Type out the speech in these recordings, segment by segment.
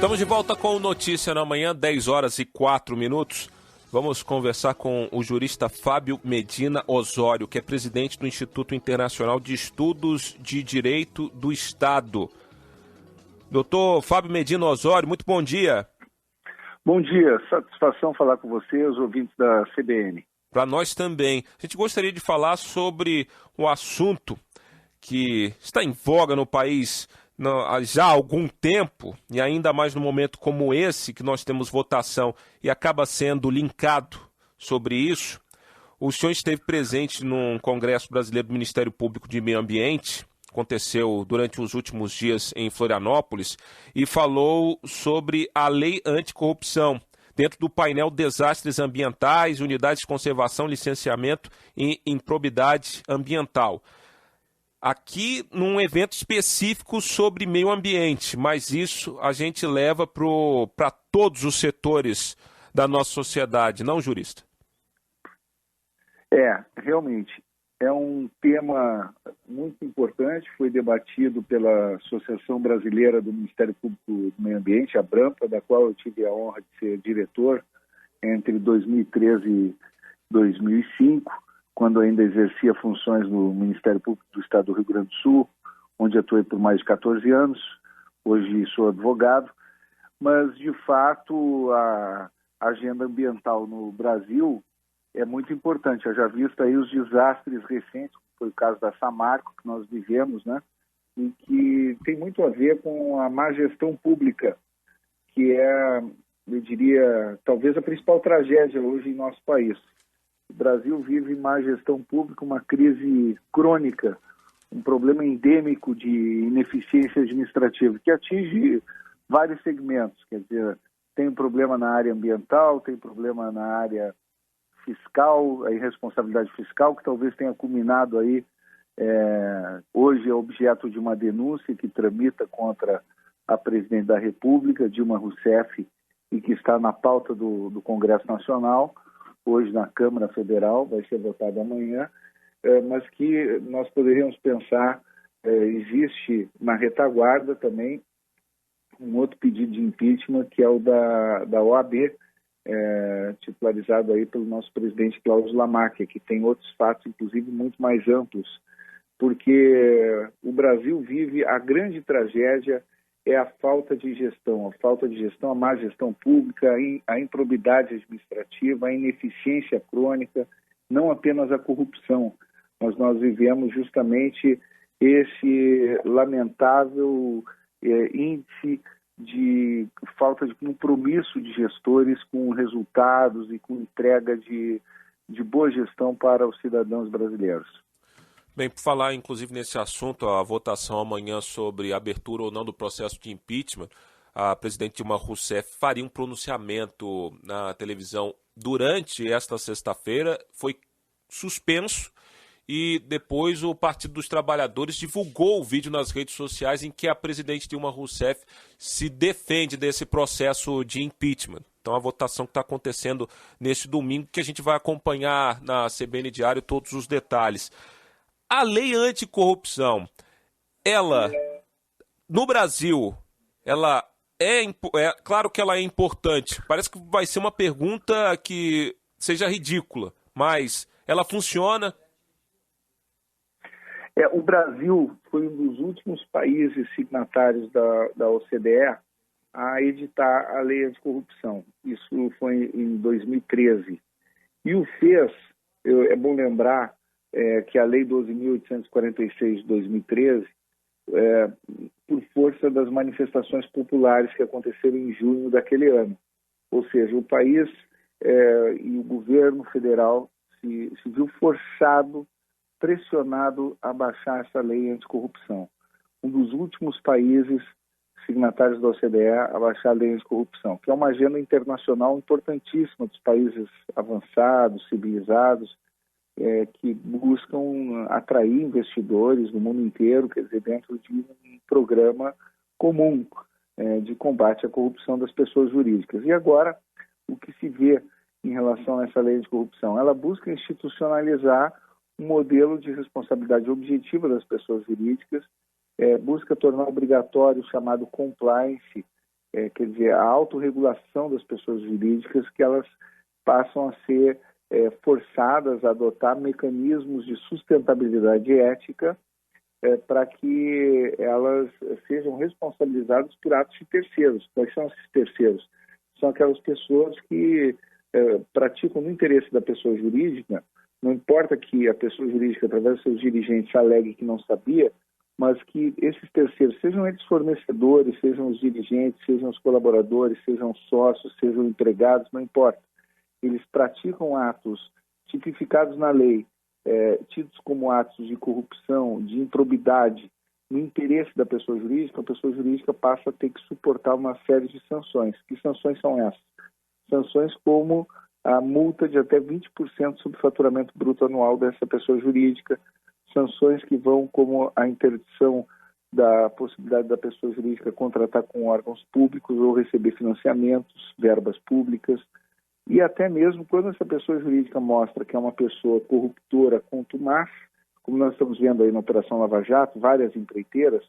Estamos de volta com Notícia na Manhã, 10 horas e 4 minutos. Vamos conversar com o jurista Fábio Medina Osório, que é presidente do Instituto Internacional de Estudos de Direito do Estado. Doutor Fábio Medina Osório, muito bom dia. Bom dia, satisfação falar com você, os ouvintes da CBN. Para nós também. A gente gostaria de falar sobre o assunto que está em voga no país já há algum tempo, e ainda mais num momento como esse, que nós temos votação e acaba sendo linkado sobre isso. O senhor esteve presente num Congresso Brasileiro do Ministério Público de Meio Ambiente, aconteceu durante os últimos dias em Florianópolis, e falou sobre a lei anticorrupção, dentro do painel Desastres Ambientais, Unidades de Conservação, Licenciamento e Improbidade Ambiental. Aqui num evento específico sobre meio ambiente, mas isso a gente leva para todos os setores da nossa sociedade, não, jurista? Realmente, é um tema muito importante, foi debatido pela Associação Brasileira do Ministério Público do Meio Ambiente, a BRAMPA, da qual eu tive a honra de ser diretor entre 2013 e 2005, quando ainda exercia funções no Ministério Público do Estado do Rio Grande do Sul, onde atuei por mais de 14 anos. Hoje sou advogado, mas, de fato, a agenda ambiental no Brasil é muito importante. Eu já visto aí os desastres recentes, como foi o caso da Samarco, que nós vivemos, né? E que tem muito a ver com a má gestão pública, que é, eu diria, talvez a principal tragédia hoje em nosso país. O Brasil vive má gestão pública, uma crise crônica, um problema endêmico de ineficiência administrativa que atinge vários segmentos. Quer dizer, tem um problema na área ambiental, tem problema na área fiscal, a irresponsabilidade fiscal, que talvez tenha culminado aí, hoje é objeto de uma denúncia que tramita contra a presidente da República, Dilma Rousseff, e que está na pauta do Congresso Nacional, hoje na Câmara Federal, vai ser votado amanhã, mas que nós poderíamos pensar, existe na retaguarda também um outro pedido de impeachment, que é o da OAB, titularizado aí pelo nosso presidente Cláudio Lamarck, que tem outros fatos, inclusive, muito mais amplos, porque o Brasil vive a grande tragédia é a falta de gestão, a má gestão pública, a improbidade administrativa, a ineficiência crônica, não apenas a corrupção, mas nós vivemos justamente esse lamentável índice de falta de compromisso de gestores com resultados e com entrega de boa gestão para os cidadãos brasileiros. Bem, por falar inclusive nesse assunto, a votação amanhã sobre a abertura ou não do processo de impeachment, a presidente Dilma Rousseff faria um pronunciamento na televisão durante esta sexta-feira, foi suspenso e depois o Partido dos Trabalhadores divulgou o vídeo nas redes sociais em que a presidente Dilma Rousseff se defende desse processo de impeachment. Então a votação que está acontecendo neste domingo, que a gente vai acompanhar na CBN Diário todos os detalhes. A lei anticorrupção, ela, no Brasil, ela claro que ela é importante. Parece que vai ser uma pergunta que seja ridícula, mas ela funciona? O Brasil foi um dos últimos países signatários da OCDE a editar a lei anticorrupção. Isso foi em 2013. E o fez, é bom lembrar, que a Lei 12.846 de 2013, por força das manifestações populares que aconteceram em junho daquele ano. Ou seja, o país e o governo federal se viu forçado, pressionado a baixar essa lei anticorrupção. Um dos últimos países signatários da OCDE a baixar a lei anticorrupção, que é uma agenda internacional importantíssima dos países avançados, civilizados, que buscam atrair investidores do mundo inteiro, quer dizer, dentro de um programa comum de combate à corrupção das pessoas jurídicas. E agora, o que se vê em relação a essa lei de corrupção? Ela busca institucionalizar um modelo de responsabilidade objetiva das pessoas jurídicas, busca tornar obrigatório o chamado compliance, quer dizer, a autorregulação das pessoas jurídicas, que elas passam a ser forçadas a adotar mecanismos de sustentabilidade ética para que elas sejam responsabilizadas por atos de terceiros. Quais são esses terceiros? São aquelas pessoas que praticam no interesse da pessoa jurídica. Não importa que a pessoa jurídica, através dos seus dirigentes, alegue que não sabia, mas que esses terceiros, sejam eles fornecedores, sejam os dirigentes, sejam os colaboradores, sejam sócios, sejam empregados, não importa. Eles praticam atos tipificados na lei, tidos como atos de corrupção, de improbidade, no interesse da pessoa jurídica, a pessoa jurídica passa a ter que suportar uma série de sanções. Que sanções são essas? Sanções como a multa de até 20% sobre o faturamento bruto anual dessa pessoa jurídica, sanções que vão como a interdição da possibilidade da pessoa jurídica contratar com órgãos públicos ou receber financiamentos, verbas públicas, e até mesmo quando essa pessoa jurídica mostra que é uma pessoa corruptora, contumaz, como nós estamos vendo aí na Operação Lava Jato, várias empreiteiras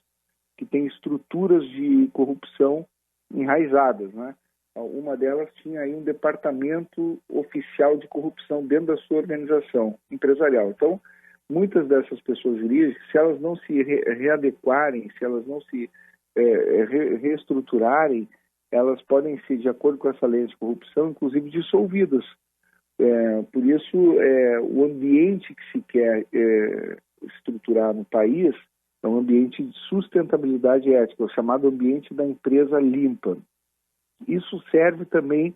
que têm estruturas de corrupção enraizadas, né? Uma delas tinha aí um departamento oficial de corrupção dentro da sua organização empresarial. Então, muitas dessas pessoas jurídicas, se elas não se readequarem, se elas não se reestruturarem, elas podem ser, de acordo com essa lei de corrupção, inclusive dissolvidas. Por isso, o ambiente que se quer estruturar no país é um ambiente de sustentabilidade ética, o chamado ambiente da empresa limpa. Isso serve também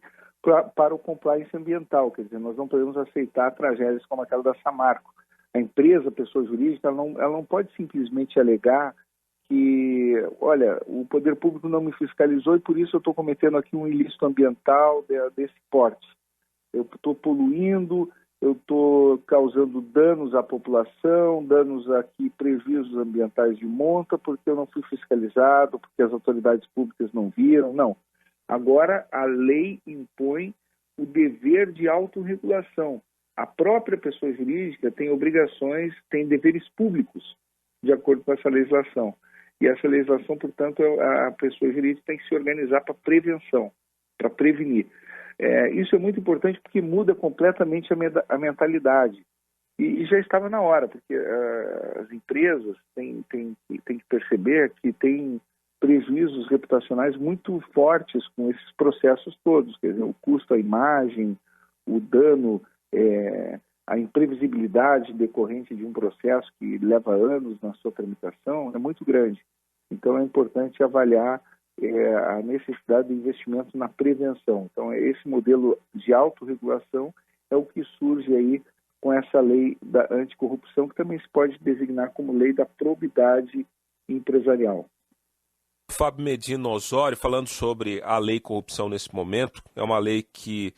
para o compliance ambiental, quer dizer, nós não podemos aceitar tragédias como aquela da Samarco. A empresa, a pessoa jurídica, ela não pode simplesmente alegar que, olha, o poder público não me fiscalizou e por isso eu estou cometendo aqui um ilícito ambiental desse porte. Eu estou poluindo, eu estou causando danos à população, danos aqui, prejuízos ambientais de monta, porque eu não fui fiscalizado, porque as autoridades públicas não viram. Não. Agora, a lei impõe o dever de autorregulação. A própria pessoa jurídica tem obrigações, tem deveres públicos, de acordo com essa legislação. E essa legislação, portanto, a pessoa jurídica tem que se organizar para prevenção, para prevenir. Isso é muito importante porque muda completamente a mentalidade. E já estava na hora, porque as empresas têm que perceber que tem prejuízos reputacionais muito fortes com esses processos todos, quer dizer, o custo à imagem, o dano, a imprevisibilidade decorrente de um processo que leva anos na sua tramitação é muito grande. Então é importante avaliar a necessidade de investimento na prevenção. Então esse modelo de autorregulação é o que surge aí com essa lei da anticorrupção, que também se pode designar como lei da probidade empresarial. Fábio Medina Osório, falando sobre a lei corrupção nesse momento, é uma lei que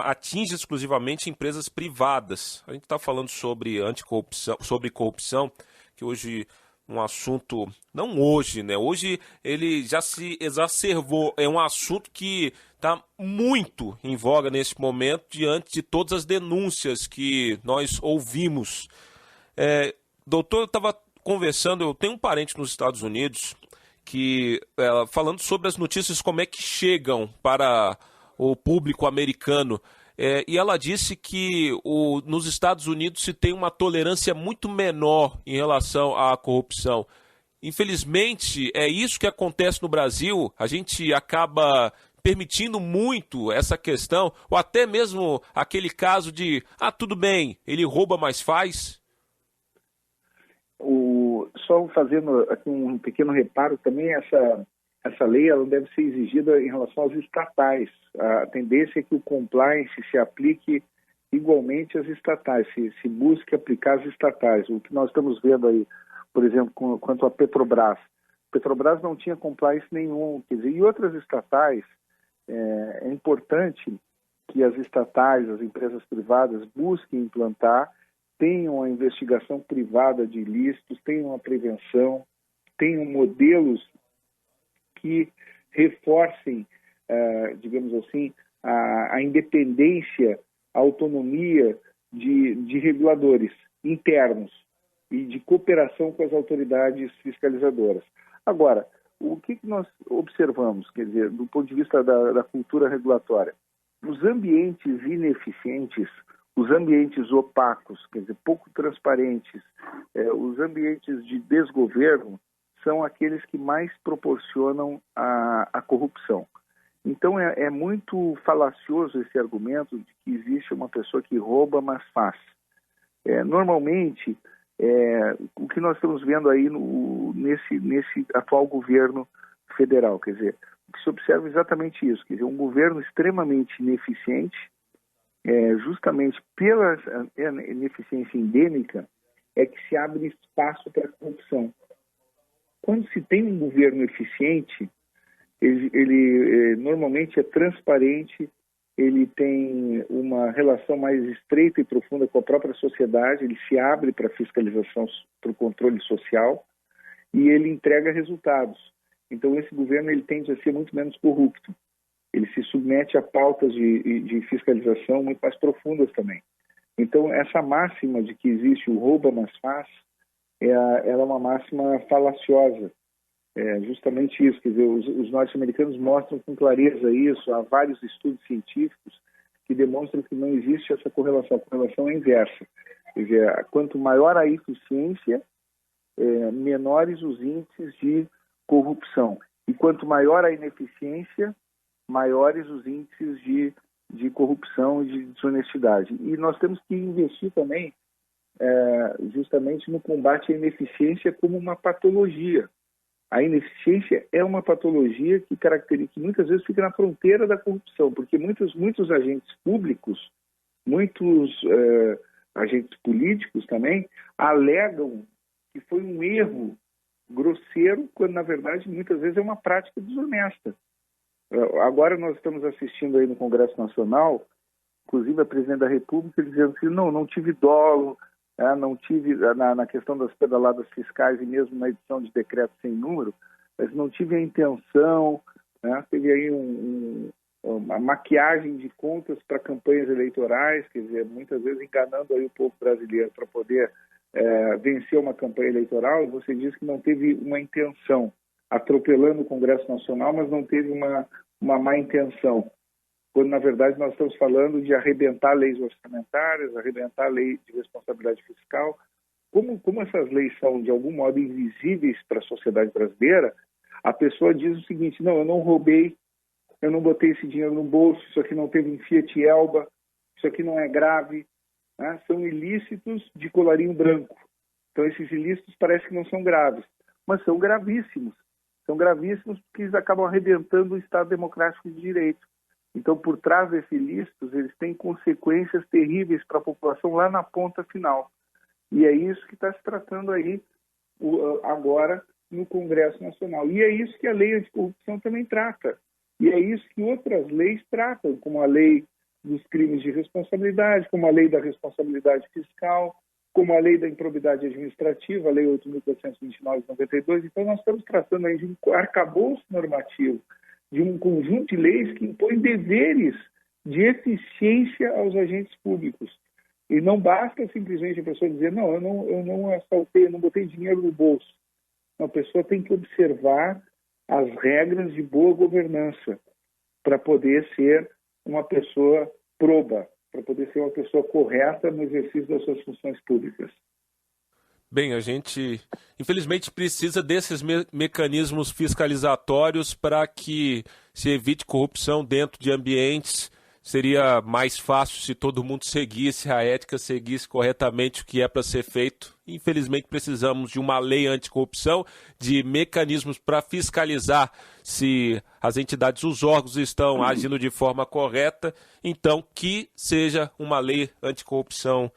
atinge exclusivamente empresas privadas. A gente está falando sobre anticorrupção, sobre corrupção, que hoje um assunto, não hoje, né? Hoje ele já se exacerbou, é um assunto que está muito em voga nesse momento, diante de todas as denúncias que nós ouvimos. Doutor, eu estava conversando, eu tenho um parente nos Estados Unidos que, falando sobre as notícias, como é que chegam para o público americano, e ela disse que nos Estados Unidos se tem uma tolerância muito menor em relação à corrupção. Infelizmente, é isso que acontece no Brasil, a gente acaba permitindo muito essa questão, ou até mesmo aquele caso de, tudo bem, ele rouba, mas faz. Só fazendo aqui um pequeno reparo também, essa lei ela deve ser exigida em relação às estatais. A tendência é que o compliance se aplique igualmente às estatais, se busque aplicar às estatais. O que nós estamos vendo aí, por exemplo, quanto à Petrobras. Petrobras não tinha compliance nenhum, quer dizer, e outras estatais, é importante que as estatais, as empresas privadas busquem implantar, tenham a investigação privada de ilícitos, tenham a prevenção, tenham modelos que reforcem, digamos assim, a independência, a autonomia de reguladores internos e de cooperação com as autoridades fiscalizadoras. Agora, o que nós observamos, quer dizer, do ponto de vista da cultura regulatória? Os ambientes ineficientes, os ambientes opacos, quer dizer, pouco transparentes, os ambientes de desgoverno, são aqueles que mais proporcionam a corrupção. Então, é muito falacioso esse argumento de que existe uma pessoa que rouba, mas faz. Normalmente, o que nós estamos vendo aí nesse atual governo federal, quer dizer, o que se observa é exatamente isso, quer dizer, um governo extremamente ineficiente, justamente pela ineficiência endêmica, é que se abre espaço para a corrupção. Quando se tem um governo eficiente, ele normalmente é transparente, ele tem uma relação mais estreita e profunda com a própria sociedade, ele se abre para a fiscalização, para o controle social, e ele entrega resultados. Então, esse governo ele tende a ser muito menos corrupto. Ele se submete a pautas de fiscalização muito mais profundas também. Então, essa máxima de que existe o rouba, mas faz, ela é uma máxima falaciosa. Justamente isso, quer dizer, os norte-americanos mostram com clareza isso, há vários estudos científicos que demonstram que não existe essa correlação, a correlação é inversa. Quer dizer, quanto maior a eficiência, menores os índices de corrupção. E quanto maior a ineficiência, maiores os índices de corrupção e de desonestidade. E nós temos que investir também justamente no combate à ineficiência como uma patologia. A ineficiência é uma patologia que muitas vezes fica na fronteira da corrupção, porque muitos agentes públicos, muitos agentes políticos também, alegam que foi um erro grosseiro, quando na verdade muitas vezes é uma prática desonesta. Agora nós estamos assistindo aí no Congresso Nacional, inclusive a presidente da República dizendo que não tive dolo, não tive, na questão das pedaladas fiscais e mesmo na edição de decreto sem número, mas não tive a intenção, teve aí uma maquiagem de contas para campanhas eleitorais, quer dizer, muitas vezes enganando aí o povo brasileiro para poder vencer uma campanha eleitoral, e você diz que não teve uma intenção, atropelando o Congresso Nacional, mas não teve uma má intenção. Quando, na verdade, nós estamos falando de arrebentar leis orçamentárias, arrebentar a lei de responsabilidade fiscal. Como essas leis são, de algum modo, invisíveis para a sociedade brasileira, a pessoa diz o seguinte: não, eu não roubei, eu não botei esse dinheiro no bolso, isso aqui não teve um Fiat Elba, isso aqui não é grave. São ilícitos de colarinho branco. Então, esses ilícitos parece que não são graves, mas são gravíssimos. São gravíssimos porque eles acabam arrebentando o Estado Democrático de Direito. Então, por trás desses ilícitos, eles têm consequências terríveis para a população lá na ponta final. E é isso que está se tratando aí agora no Congresso Nacional. E é isso que a lei anticorrupção também trata. E é isso que outras leis tratam, como a lei dos crimes de responsabilidade, como a lei da responsabilidade fiscal, como a lei da improbidade administrativa, a lei 8.429 de 92. Então, nós estamos tratando aí de um arcabouço normativo, de um conjunto de leis que impõem deveres de eficiência aos agentes públicos. E não basta simplesmente a pessoa dizer, não, eu não assaltei, eu não botei dinheiro no bolso. Não, a pessoa tem que observar as regras de boa governança para poder ser uma pessoa proba, para poder ser uma pessoa correta no exercício das suas funções públicas. Bem, a gente, infelizmente, precisa desses mecanismos fiscalizatórios para que se evite corrupção dentro de ambientes. Seria mais fácil se todo mundo seguisse a ética, seguisse corretamente o que é para ser feito. Infelizmente, precisamos de uma lei anticorrupção, de mecanismos para fiscalizar se as entidades, os órgãos estão agindo de forma correta. Então, que seja uma lei anticorrupção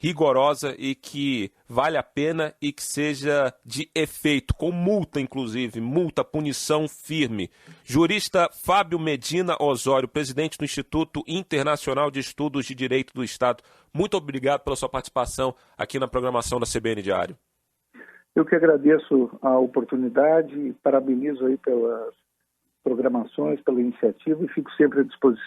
rigorosa e que vale a pena e que seja de efeito, com multa, inclusive, multa, punição firme. Jurista Fábio Medina Osório, presidente do Instituto Internacional de Estudos de Direito do Estado, muito obrigado pela sua participação aqui na programação da CBN Diário. Eu que agradeço a oportunidade e parabenizo aí pelas programações, pela iniciativa e fico sempre à disposição.